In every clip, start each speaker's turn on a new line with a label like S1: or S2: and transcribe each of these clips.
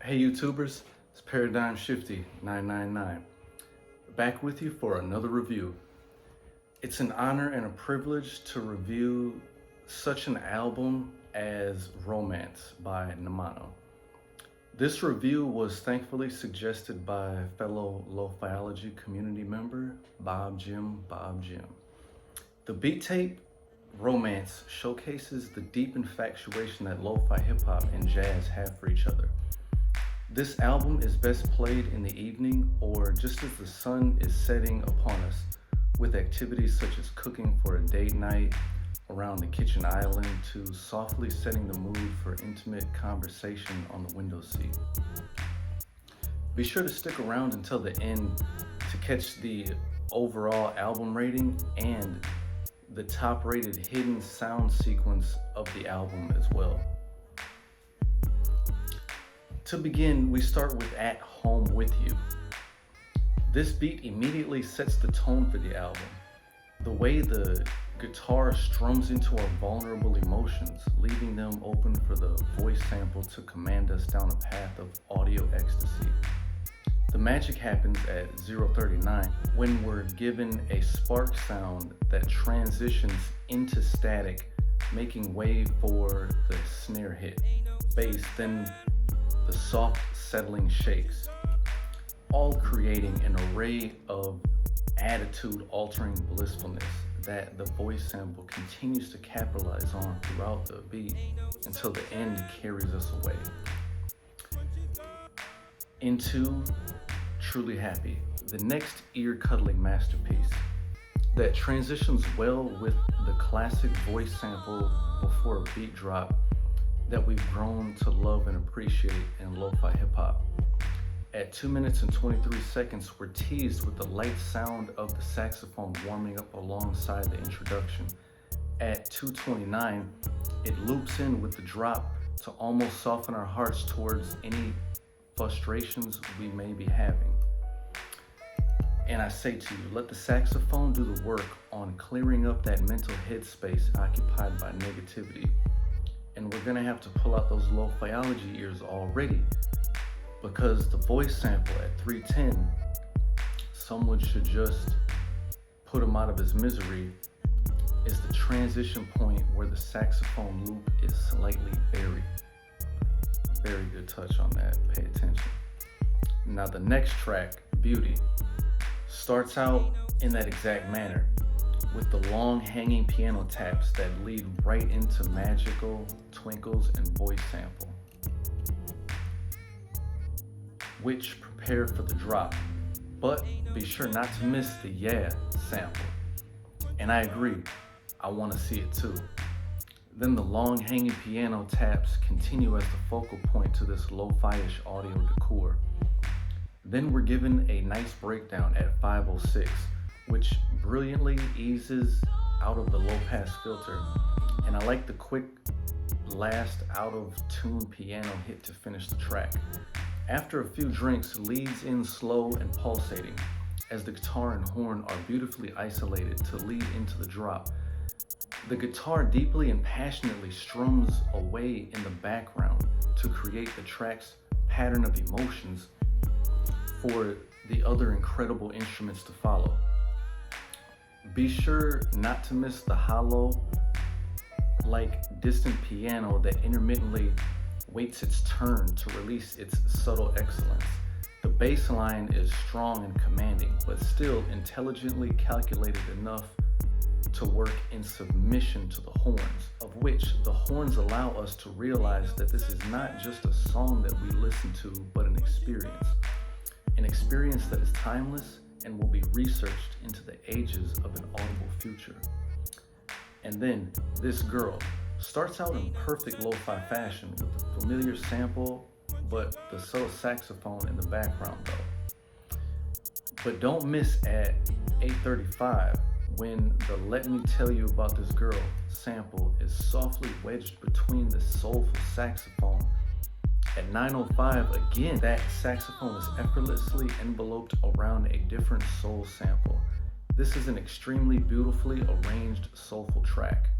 S1: Hey YouTubers, it's Paradigm Shifty 999, back with you for another review. It's an honor and a privilege to review such an album as Romance by Nymano. This review was thankfully suggested by fellow LoFiology community member Bob Jim. The beat tape Romance showcases the deep infatuation that lo-fi hip-hop and jazz have for each other. This album is best played in the evening or just as the sun is setting upon us, with activities such as cooking for a date night around the kitchen island to softly setting the mood for intimate conversation on the window seat. Be sure to stick around until the end to catch the overall album rating and the top rated hidden sound sequence of the album as well. To begin, we start with At Home With You. This beat immediately sets the tone for the album. The way the guitar strums into our vulnerable emotions, leaving them open for the voice sample to command us down a path of audio ecstasy. The magic happens at 0:39 when we're given a spark sound that transitions into static, making way for the snare hit, bass, then the soft settling shakes, all creating an array of attitude-altering blissfulness that the voice sample continues to capitalize on throughout the beat until the end carries us away. Into Truly Happy, the next ear-cuddling masterpiece that transitions well with the classic voice sample before a beat drop that we've grown to love and appreciate in lo-fi hip-hop. At 2 minutes and 23 seconds, we're teased with the light sound of the saxophone warming up alongside the introduction. At 2:29, it loops in with the drop to almost soften our hearts towards any frustrations we may be having. And I say to you, let the saxophone do the work on clearing up that mental headspace occupied by negativity. And we're gonna have to pull out those LoFiology ears already, because the voice sample at 3:10, someone should just put him out of his misery, is the transition point where the saxophone loop is slightly buried. Very good touch on that, pay attention. Now the next track, Beauty, starts out in that exact manner, with the long hanging piano taps that lead right into magical twinkles and voice sample, which prepare for the drop. But be sure not to miss the yeah sample. And I agree, I want to see it too. Then the long hanging piano taps continue as the focal point to this lo-fi-ish audio decor. Then we're given a nice breakdown at 5:06, which brilliantly eases out of the low pass filter. And I like the quick last out of tune piano hit to finish the track. After a few drinks, leads in slow and pulsating as the guitar and horn are beautifully isolated to lead into the drop. The guitar deeply and passionately strums away in the background to create the track's pattern of emotions for the other incredible instruments to follow. Be sure not to miss the hollow, like distant piano that intermittently waits its turn to release its subtle excellence. The bass line is strong and commanding, but still intelligently calculated enough to work in submission to the horns, of which the horns allow us to realize that this is not just a song that we listen to, but an experience. An experience that is timeless and will be researched into the ages of an audible future. And then This Girl starts out in perfect lo-fi fashion with the familiar sample, but the subtle saxophone in the background though. But don't miss at 8:35 when the Let Me Tell You About This Girl sample is softly wedged between the soulful saxophone. At 9:05, again, that saxophone is effortlessly enveloped around a different soul sample. This is an extremely beautifully arranged soulful track.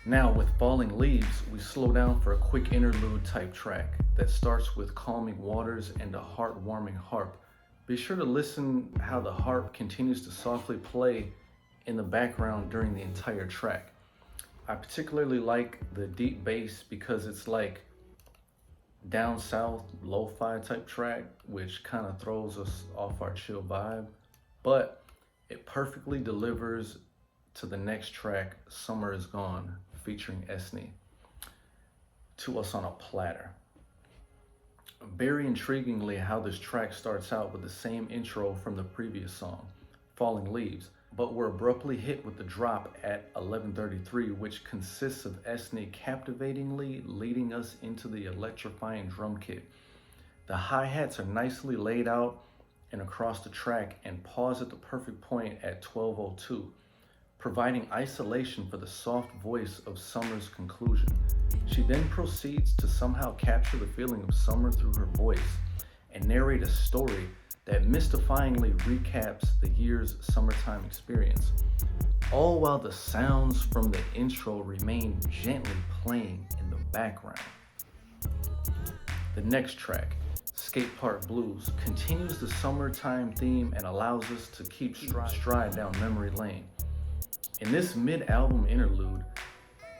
S1: Now with Falling Leaves, we slow down for a quick interlude type track that starts with calming waters and a heartwarming harp. Be sure to listen how the harp continues to softly play in the background during the entire track. I particularly like the deep bass because it's like down south lo-fi type track, which kind of throws us off our chill vibe, but it perfectly delivers to the next track, Summer Is Gone, featuring Esne, to us on a platter. Very intriguingly how this track starts out with the same intro from the previous song, Falling Leaves, but we're abruptly hit with the drop at 11:33, which consists of Esne captivatingly leading us into the electrifying drum kit. The hi-hats are nicely laid out and across the track and pause at the perfect point at 12:02, providing isolation for the soft voice of Summer's conclusion. She then proceeds to somehow capture the feeling of summer through her voice and narrate a story that mystifyingly recaps the year's summertime experience, all while the sounds from the intro remain gently playing in the background. The next track, Skatepark Blues, continues the summertime theme and allows us to keep stride down memory lane. In this mid-album interlude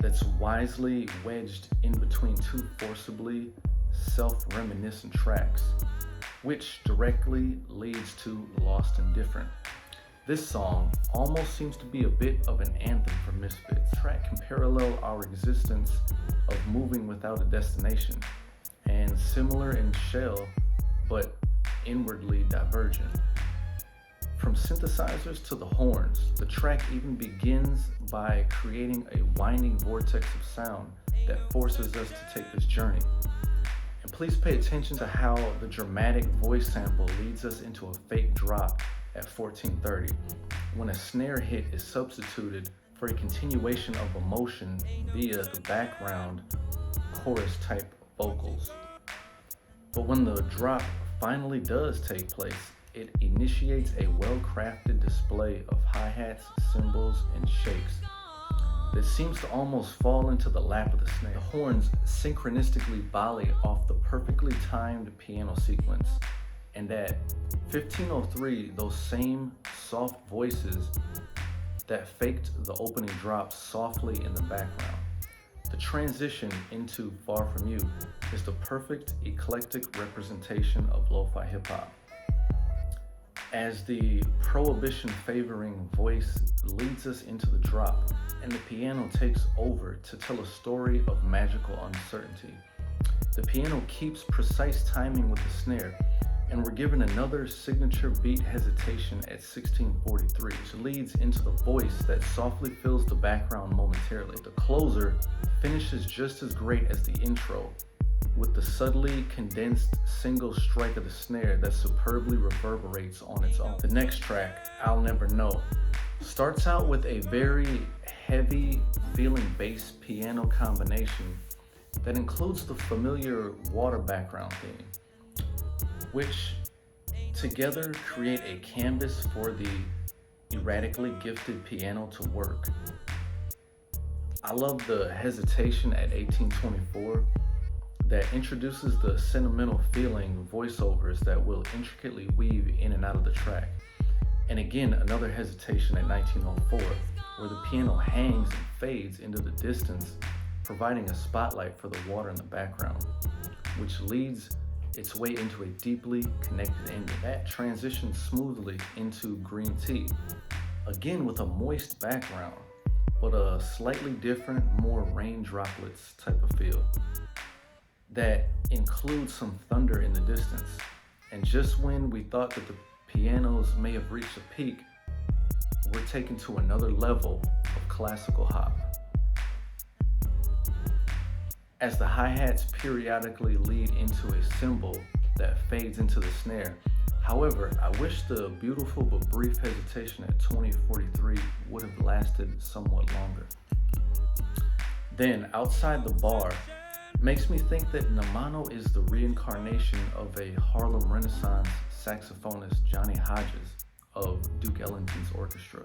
S1: that's wisely wedged in between two forcibly self-reminiscent tracks, which directly leads to Lost and Different. This song almost seems to be a bit of an anthem for misfits. The track can parallel our existence of moving without a destination, and similar in shell, but inwardly divergent. From synthesizers to the horns, the track even begins by creating a winding vortex of sound that forces us to take this journey. And please pay attention to how the dramatic voice sample leads us into a fake drop at 14:30, when a snare hit is substituted for a continuation of emotion via the background chorus type vocals. But when the drop finally does take place, it initiates a well-crafted display of hi-hats, cymbals, and shakes that seems to almost fall into the lap of the snare. The horns synchronistically volley off the perfectly timed piano sequence, and at 15:03, those same soft voices that faked the opening drop softly in the background. The transition into Far From You is the perfect eclectic representation of lo-fi hip-hop, as the prohibition favoring voice leads us into the drop and the piano takes over to tell a story of magical uncertainty. The piano keeps precise timing with the snare, and we're given another signature beat hesitation at 16:43, which leads into the voice that softly fills the background momentarily. The closer finishes just as great as the intro, with the subtly condensed single strike of the snare that superbly reverberates on its own. The next track, I'll Never Know, starts out with a very heavy feeling bass piano combination that includes the familiar water background theme, which together create a canvas for the erratically gifted piano to work. I love the hesitation at 18:24 that introduces the sentimental feeling voiceovers that will intricately weave in and out of the track. And again, another hesitation at 19:04, where the piano hangs and fades into the distance, providing a spotlight for the water in the background, which leads its way into a deeply connected ending. That transitions smoothly into Green Tea, again with a moist background, but a slightly different, more rain droplets type of feel that includes some thunder in the distance. And just when we thought that the pianos may have reached a peak, we're taken to another level of classical hop, as the hi-hats periodically lead into a cymbal that fades into the snare. However, I wish the beautiful but brief hesitation at 20:43 would have lasted somewhat longer. Then, Outside the Bar makes me think that Nymano is the reincarnation of a Harlem Renaissance saxophonist, Johnny Hodges of Duke Ellington's orchestra.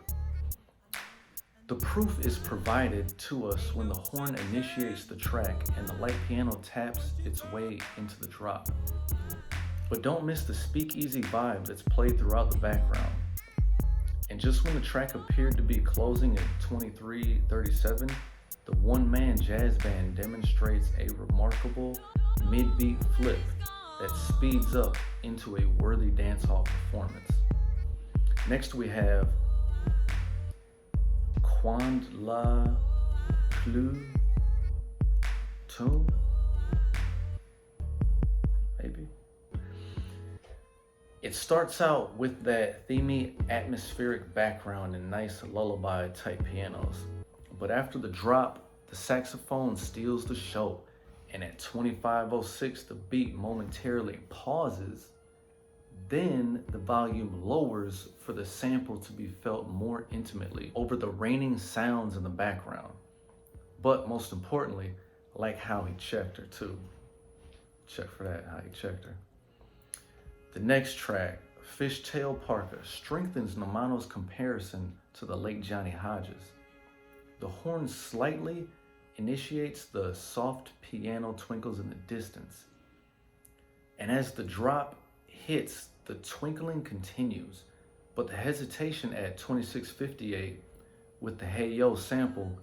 S1: The proof is provided to us when the horn initiates the track and the light piano taps its way into the drop. But don't miss the speakeasy vibe that's played throughout the background. And just when the track appeared to be closing at 23:37, the one-man jazz band demonstrates a remarkable mid-beat flip that speeds up into a worthy dancehall performance. Next we have quand, pluie, tombe, maybe. It starts out with that themey atmospheric background and nice lullaby type pianos. But after the drop, the saxophone steals the show, and at 25:06 the beat momentarily pauses. Then the volume lowers for the sample to be felt more intimately over the raining sounds in the background. But most importantly, I like how he checked her too. Check for that, how he checked her. The next track, Fishtail Parka, strengthens Nymano's comparison to the late Johnny Hodges. The horn slightly initiates the soft piano twinkles in the distance. And as the drop hits, the twinkling continues, but the hesitation at 26:58 with the Hey Yo sample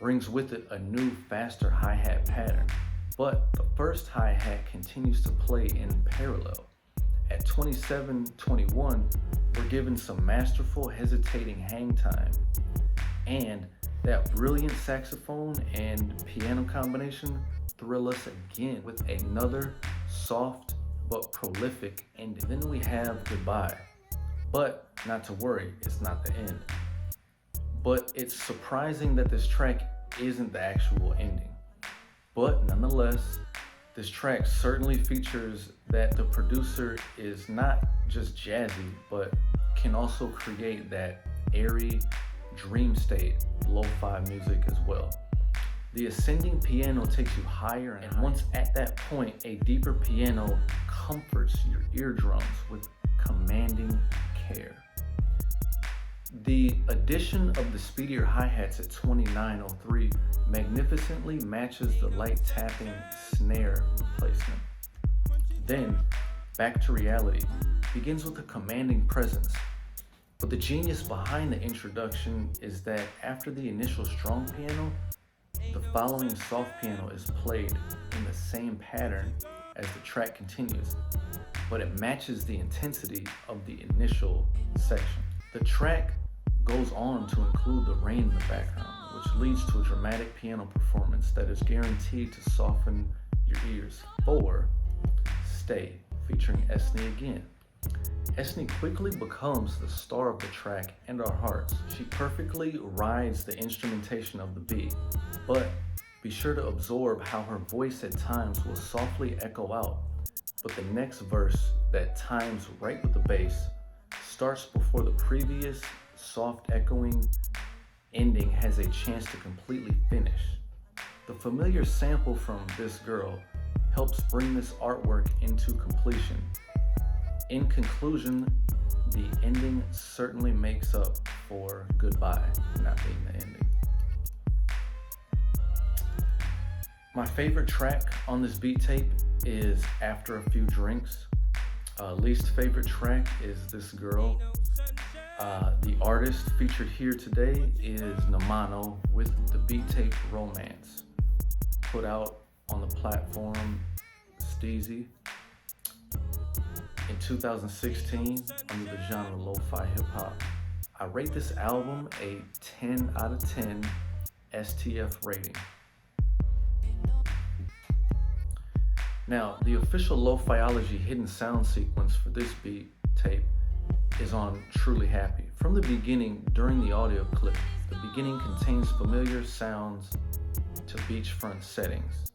S1: brings with it a new, faster hi-hat pattern. But the first hi-hat continues to play in parallel. At 27:21, we're given some masterful hesitating hang time, and that brilliant saxophone and piano combination thrill us again with another soft but prolific ending. Then we have Goodbye, but not to worry, it's not the end. But it's surprising that this track isn't the actual ending. But nonetheless, this track certainly features that the producer is not just jazzy, but can also create that airy dream state lo-fi music as well. The ascending piano takes you higher, and once at that point, a deeper piano comforts your eardrums with commanding care. The addition of the speedier hi-hats at 29:03 magnificently matches the light tapping snare replacement. Then, Back to Reality begins with a commanding presence. But the genius behind the introduction is that after the initial strong piano, the following soft piano is played in the same pattern as the track continues, but it matches the intensity of the initial section. The track goes on to include the rain in the background, which leads to a dramatic piano performance that is guaranteed to soften your ears. 4. Stay, featuring Esne again. Esne quickly becomes the star of the track and our hearts. She perfectly rides the instrumentation of the beat, but be sure to absorb how her voice at times will softly echo out. But the next verse that times right with the bass starts before the previous soft echoing ending has a chance to completely finish. The familiar sample from This Girl helps bring this artwork into completion. In conclusion, the ending certainly makes up for Goodbye not being the ending. My favorite track on this beat tape is After a Few Drinks. Least favorite track is This Girl. The artist featured here today is Nymano with the beat tape Romance, put out on the platform STEEZY in 2016 under the genre lo-fi hip-hop. I rate this album a 10 out of 10 STF rating. Now, the official LoFiology hidden sound sequence for this beat tape is on Truly Happy. From the beginning, during the audio clip, the beginning contains familiar sounds to beachfront settings,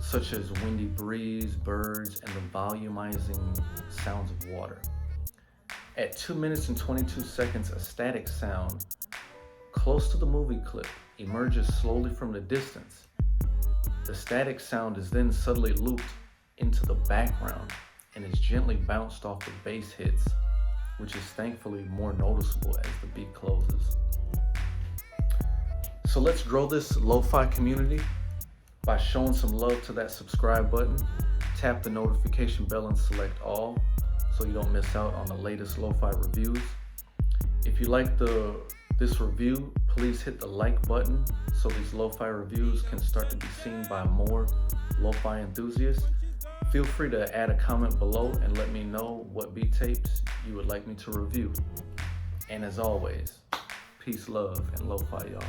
S1: such as windy breeze, birds, and the volumizing sounds of water. At 2 minutes and 22 seconds, a static sound close to the movie clip emerges slowly from the distance. The static sound is then subtly looped into the background and is gently bounced off the bass hits, which is thankfully more noticeable as the beat closes. So let's grow this lo-fi community by showing some love to that subscribe button. Tap the notification bell and select all so you don't miss out on the latest lo-fi reviews. If you like this review, please hit the like button so these lo-fi reviews can start to be seen by more lo-fi enthusiasts. Feel free to add a comment below and let me know what beat tapes you would like me to review. And as always, peace, love, and lo-fi, y'all.